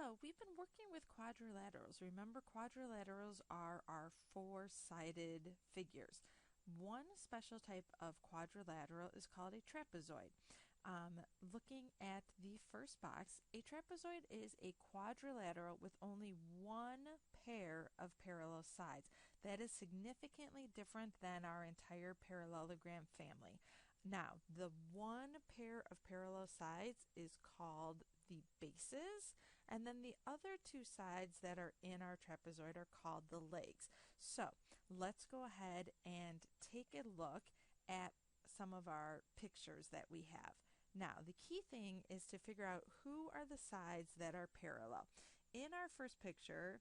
So we've been working with quadrilaterals. Remember, quadrilaterals are our four-sided figures. One special type of quadrilateral is called a trapezoid. Looking at the first box, a trapezoid is a quadrilateral with only one pair of parallel sides. That is significantly different than our entire parallelogram family. Now, the one pair of parallel sides is called the bases, and then the other two sides that are in our trapezoid are called the legs. So let's go ahead and take a look at some of our pictures that we have. Now, the key thing is to figure out who are the sides that are parallel. In our first picture,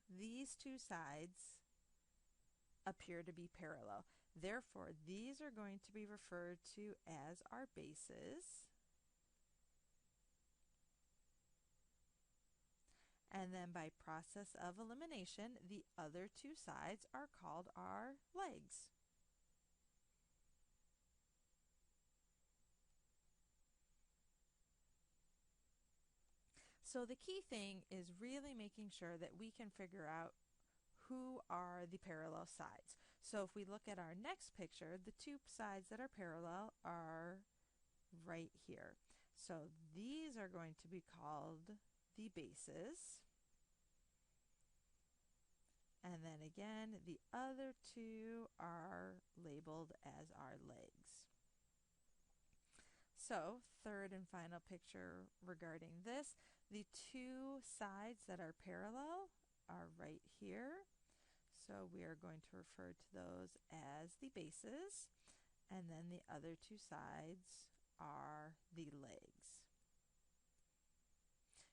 these two sides appear to be parallel. Therefore, these are going to be referred to as our bases. And then by process of elimination, the other two sides are called our legs. So the key thing is really making sure that we can figure out who are the parallel sides. So if we look at our next picture, the two sides that are parallel are right here. So these are going to be called the bases. And then again, the other two are labeled as our legs. So, third and final picture regarding this, the two sides that are parallel are right here. So we are going to refer to those as the bases, and then the other two sides are the legs.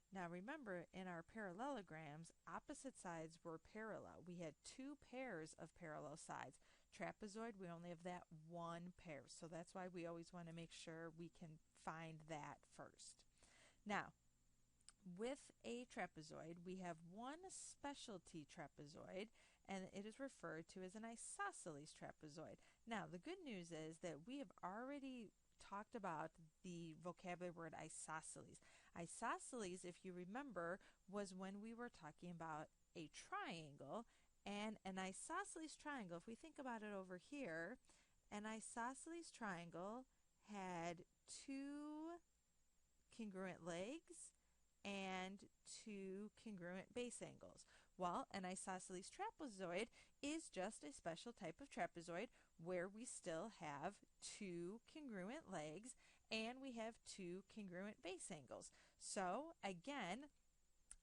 Now remember, in our parallelograms, opposite sides were parallel. We had two pairs of parallel sides. Trapezoid, we only have that one pair, so that's why we always want to make sure we can find that first. Now, with a trapezoid, we have one specialty trapezoid, and it is referred to as an isosceles trapezoid. Now, the good news is that we have already talked about the vocabulary word isosceles. Isosceles, if you remember, was when we were talking about a triangle, and an isosceles triangle, if we think about it over here, an isosceles triangle had two congruent legs and two congruent base angles. Well, an isosceles trapezoid is just a special type of trapezoid where we still have two congruent legs and we have two congruent base angles. So again,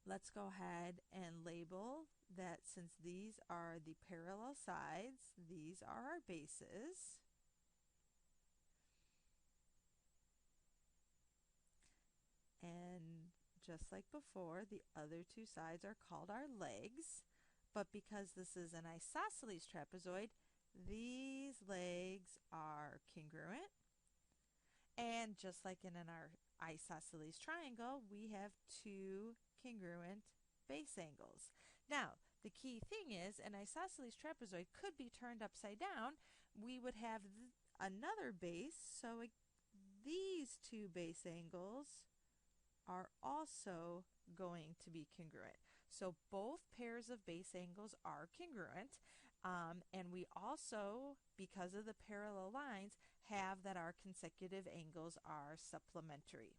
let's go ahead and label that since these are the parallel sides, these are our bases. And just like before, the other two sides are called our legs, but because this is an isosceles trapezoid, these legs are congruent. And just like in our isosceles triangle, we have two congruent base angles. Now, the key thing is an isosceles trapezoid could be turned upside down. We would have another base, so these two base angles are also going to be congruent. So both pairs of base angles are congruent, and we also, because of the parallel lines, have that our consecutive angles are supplementary.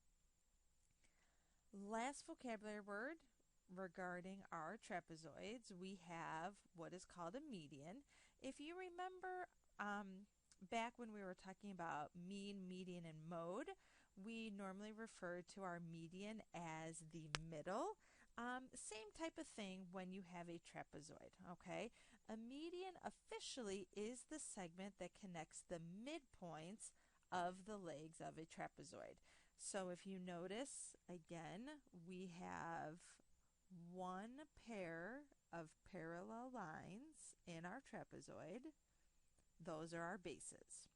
Last vocabulary word regarding our trapezoids, we have what is called a median. If you remember, back when we were talking about mean, median, and mode, we normally refer to our median as the middle. Same type of thing when you have a trapezoid, okay? A median officially is the segment that connects the midpoints of the legs of a trapezoid. So if you notice, again, we have one pair of parallel lines in our trapezoid. Those are our bases.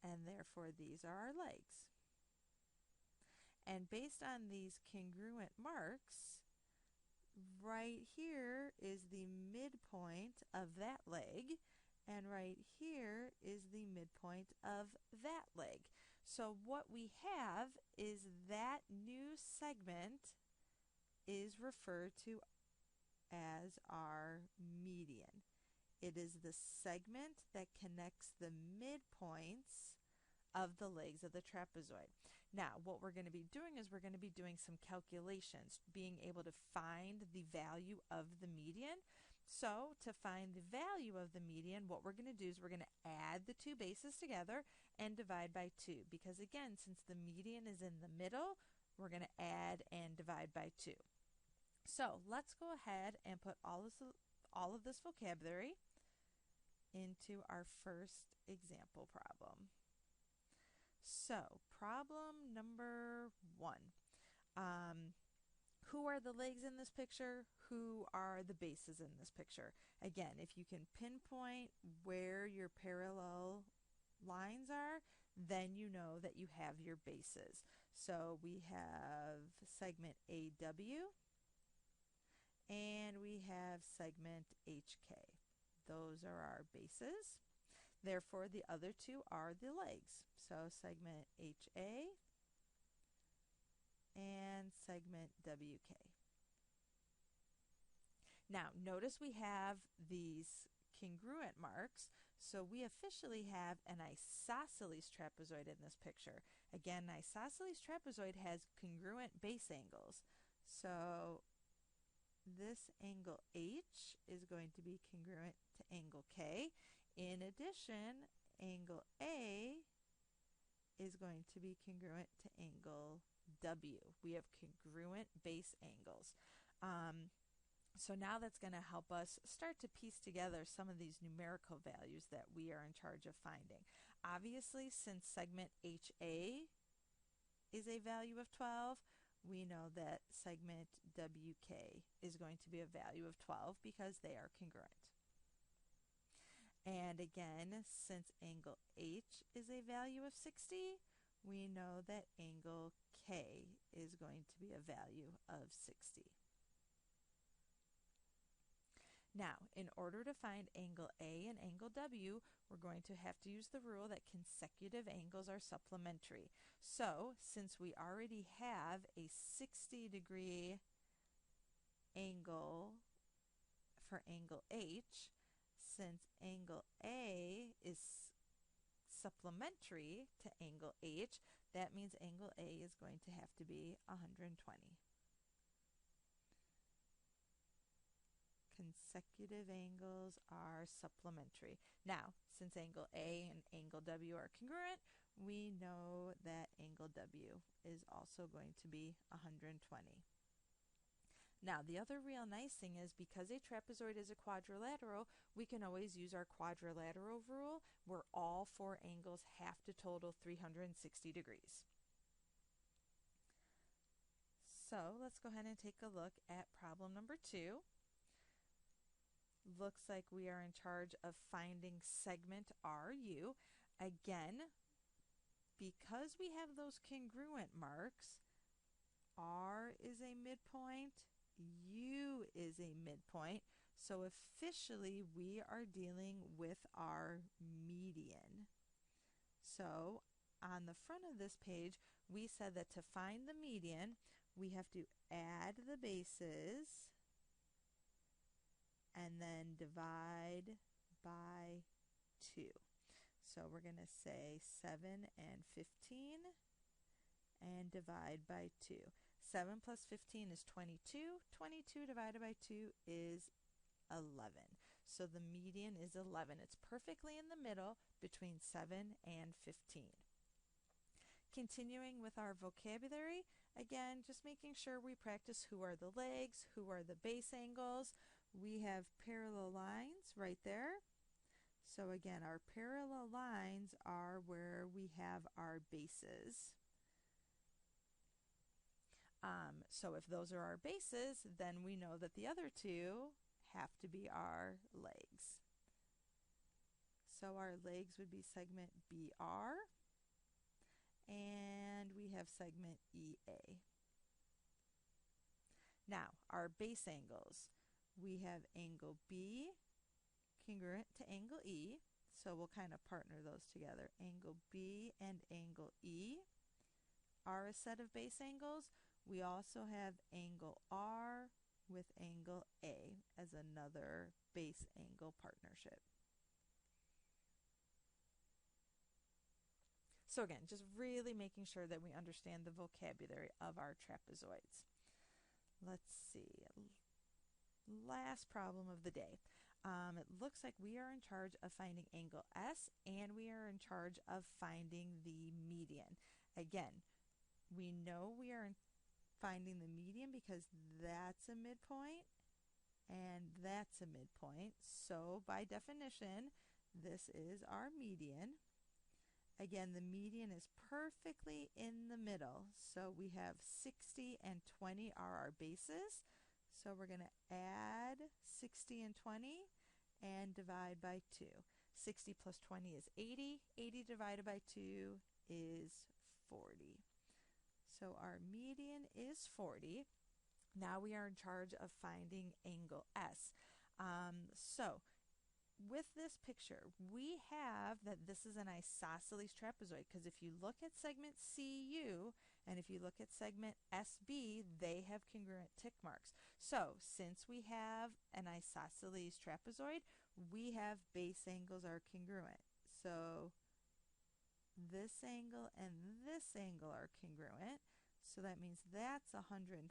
And therefore these are our legs. And based on these congruent marks, right here is the midpoint of that leg, And right here is the midpoint of that leg. So what we have is that new segment is referred to as our median. It is the segment that connects the midpoints of the legs of the trapezoid. Now, what we're going to be doing is we're going to be doing some calculations, being able to find the value of the median. So, to find the value of the median, what we're going to do is we're going to add the two bases together and divide by 2. Because again, since the median is in the middle, we're going to add and divide by 2. So, let's go ahead and put all of this vocabulary into our first example problem. So, problem number 1. Who are the legs in this picture? Who are the bases in this picture? Again, if you can pinpoint where your parallel lines are, then you know that you have your bases. So we have segment AW and we have segment HK. Those are our bases. Therefore, the other two are the legs. So segment HA and segment WK. Now, notice we have these congruent marks, so we officially have an isosceles trapezoid in this picture. Again, an isosceles trapezoid has congruent base angles. So this angle H is going to be congruent to angle K. In addition, angle A is going to be congruent to angle W. We have congruent base angles. So now that's going to help us start to piece together some of these numerical values that we are in charge of finding. Obviously, since segment HA is a value of 12, we know that segment WK is going to be a value of 12 because they are congruent. And again, since angle H is a value of 60, we know that angle K is going to be a value of 60. Now, in order to find angle A and angle W, we're going to have to use the rule that consecutive angles are supplementary. So, since we already have a 60-degree angle for angle H, since angle A is supplementary to angle H, that means angle A is going to have to be 120. Consecutive angles are supplementary. Now, since angle A and angle W are congruent, we know that angle W is also going to be 120. Now, the other real nice thing is because a trapezoid is a quadrilateral, we can always use our quadrilateral rule where all 4 angles have to total 360 degrees. So let's go ahead and take a look at problem number 2. Looks like we are in charge of finding segment RU. Again, because we have those congruent marks, R is a midpoint, U is a midpoint, so officially we are dealing with our median. So on the front of this page, we said that to find the median, we have to add the bases and then divide by 2. So we're going to say 7 and 15 and divide by 2. 7 plus 15 is 22. 22 divided by 2 is 11. So the median is 11. It's perfectly in the middle between 7 and 15. Continuing with our vocabulary, again, just making sure we practice who are the legs, who are the base angles. We have parallel lines right there. So again, our parallel lines are where we have our bases. So if those are our bases, then we know that the other two have to be our legs. So our legs would be segment BR, and we have segment EA. Now, our base angles. We have angle B congruent to angle E. So we'll kind of partner those together. Angle B and angle E are a set of base angles. We also have angle R with angle A as another base angle partnership. So again, just really making sure that we understand the vocabulary of our trapezoids. Let's see. Last problem of the day. It looks like we are in charge of finding angle S, and we are in charge of finding the median. Again, we know we are finding the median because that's a midpoint and that's a midpoint. So by definition, this is our median. Again, the median is perfectly in the middle. So we have 60 and 20 are our bases. So we're going to add 60 and 20 and divide by 2. 60 plus 20 is 80. 80 divided by 2 is 40. So our median is 40. Now we are in charge of finding angle S. So with this picture, we have that this is an isosceles trapezoid, because if you look at segment CU and if you look at segment SB, they have congruent tick marks. So since we have an isosceles trapezoid, we have base angles are congruent. So this angle and this angle are congruent. So that means that's 130.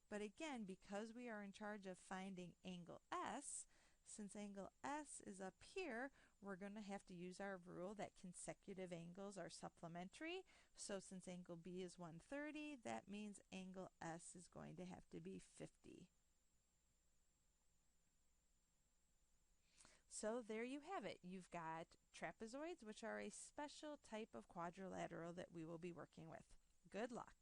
But again, because we are in charge of finding angle S, since angle S is up here, we're going to have to use our rule that consecutive angles are supplementary. So since angle B is 130, that means angle S is going to have to be 50. So there you have it. You've got trapezoids, which are a special type of quadrilateral that we will be working with. Good luck.